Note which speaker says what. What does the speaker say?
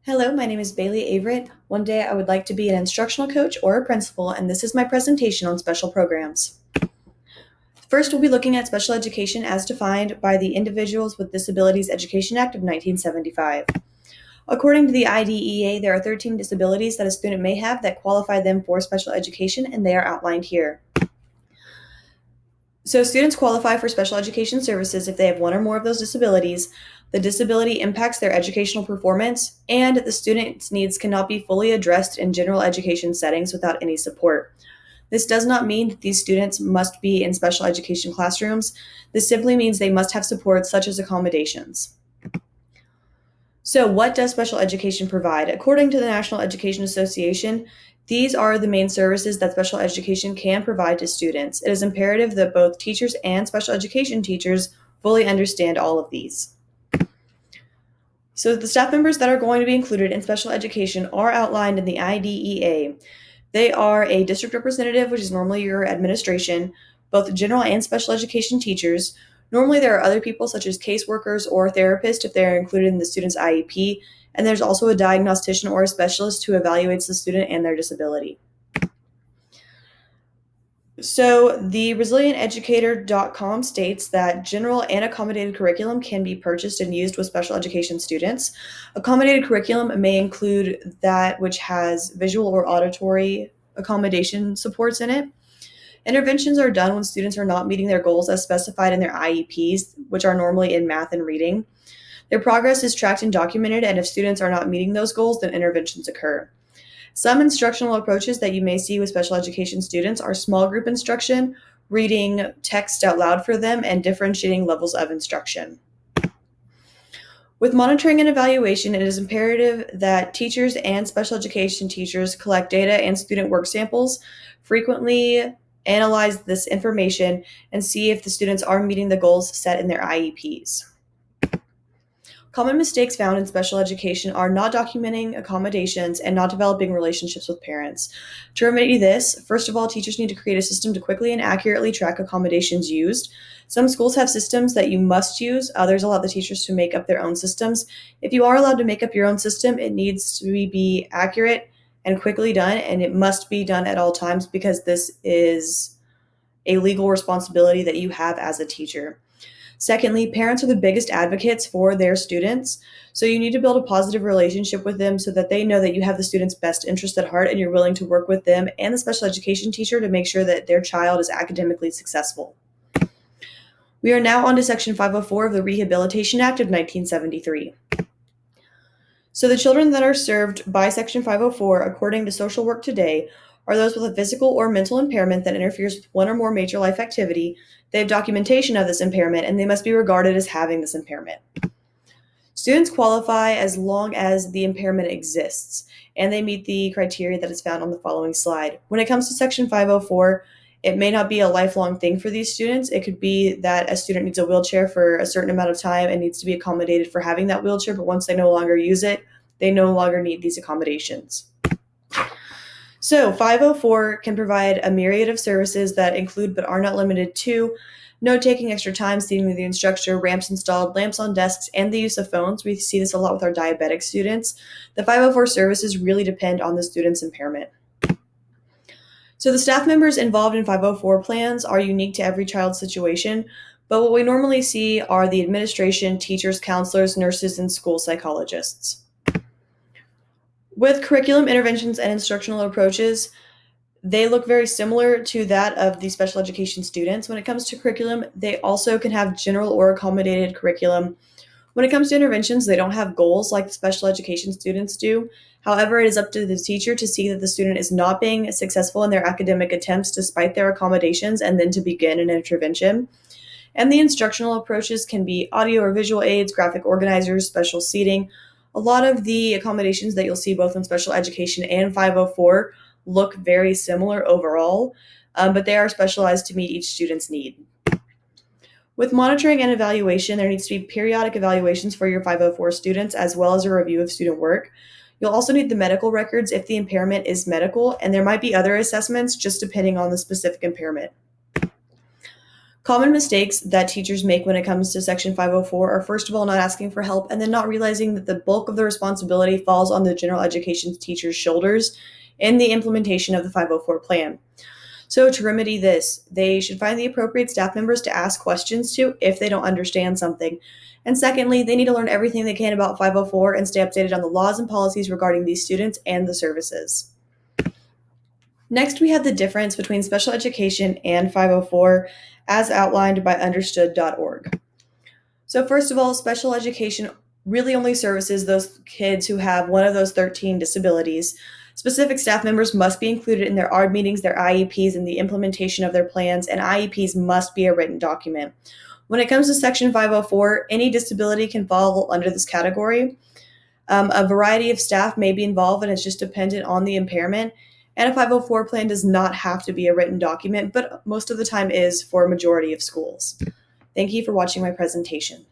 Speaker 1: Hello, my name is Bailey Averett. One day I would like to be an instructional coach or a principal, and this is my presentation on special programs. First, we'll be looking at special education as defined by the Individuals with Disabilities Education Act of 1975. According to the IDEA, there are 13 disabilities that a student may have that qualify them for special education, and they are outlined here. So, students qualify for special education services if they have one or more of those disabilities, the disability impacts their educational performance, and the student's needs cannot be fully addressed in general education settings without any support. This does not mean that these students must be in special education classrooms. This simply means they must have support such as accommodations. So, what does special education provide? According to the National Education Association, these are the main services that special education can provide to students. It is imperative that both teachers and special education teachers fully understand all of these. So, the staff members that are going to be included in special education are outlined in the IDEA. They are a district representative, which is normally your administration, both general and special education teachers. Normally, there are other people such as caseworkers or therapists if they're included in the student's IEP, and there's also a diagnostician or a specialist who evaluates the student and their disability. So, the resilienteducator.com states that general and accommodated curriculum can be purchased and used with special education students. Accommodated curriculum may include that which has visual or auditory accommodation supports in it. Interventions are done when students are not meeting their goals as specified in their IEPs, which are normally in math and reading. Their progress is tracked and documented, and if students are not meeting those goals, then interventions occur. Some instructional approaches that you may see with special education students are small group instruction, reading text out loud for them, and differentiating levels of instruction. With monitoring and evaluation, it is imperative that teachers and special education teachers collect data and student work samples, frequently analyze this information, and see if the students are meeting the goals set in their IEPs. Common mistakes found in special education are not documenting accommodations and not developing relationships with parents. To remedy this, first of all, teachers need to create a system to quickly and accurately track accommodations used. Some schools have systems that you must use, others allow the teachers to make up their own systems. If you are allowed to make up your own system, it needs to be accurate and quickly done, and it must be done at all times because this is a legal responsibility that you have as a teacher. Secondly, parents are the biggest advocates for their students. So you need to build a positive relationship with them so that they know that you have the student's best interest at heart and you're willing to work with them and the special education teacher to make sure that their child is academically successful. We are now on to Section 504 of the Rehabilitation Act of 1973. So the children that are served by Section 504, according to Social Work Today, are those with a physical or mental impairment that interferes with one or more major life activity. They have documentation of this impairment, and they must be regarded as having this impairment. Students qualify as long as the impairment exists, and they meet the criteria that is found on the following slide. When it comes to Section 504, it may not be a lifelong thing for these students. It could be that a student needs a wheelchair for a certain amount of time and needs to be accommodated for having that wheelchair, but once they no longer use it, they no longer need these accommodations. So 504 can provide a myriad of services that include but are not limited to note taking, extra time, seating with the instructor, ramps installed, lamps on desks, and the use of phones. We see this a lot with our diabetic students. The 504 services really depend on the student's impairment. So the staff members involved in 504 plans are unique to every child's situation, but what we normally see are the administration, teachers, counselors, nurses, and school psychologists. With curriculum, interventions, and instructional approaches, they look very similar to that of the special education students. When it comes to curriculum, they also can have general or accommodated curriculum. When it comes to interventions, they don't have goals like the special education students do. However, it is up to the teacher to see that the student is not being successful in their academic attempts despite their accommodations and then to begin an intervention. And the instructional approaches can be audio or visual aids, graphic organizers, special seating. A lot of the accommodations that you'll see both in special education and 504 look very similar overall, but they are specialized to meet each student's need. With monitoring and evaluation, there needs to be periodic evaluations for your 504 students as well as a review of student work. You'll also need the medical records if the impairment is medical, and there might be other assessments just depending on the specific impairment. Common mistakes that teachers make when it comes to Section 504 are, first of all, not asking for help and then not realizing that the bulk of the responsibility falls on the general education teacher's shoulders in the implementation of the 504 plan. So, to remedy this, they should find the appropriate staff members to ask questions to if they don't understand something. And secondly, they need to learn everything they can about 504 and stay updated on the laws and policies regarding these students and the services. Next, we have the difference between special education and 504 as outlined by understood.org. So, first of all, special education really only services those kids who have one of those 13 disabilities. Specific staff members must be included in their ARD meetings, their IEPs, and the implementation of their plans, and IEPs must be a written document. When it comes to Section 504, any disability can fall under this category. A variety of staff may be involved, and it's just dependent on the impairment. And a 504 plan does not have to be a written document, but most of the time is for a majority of schools. Thank you for watching my presentation.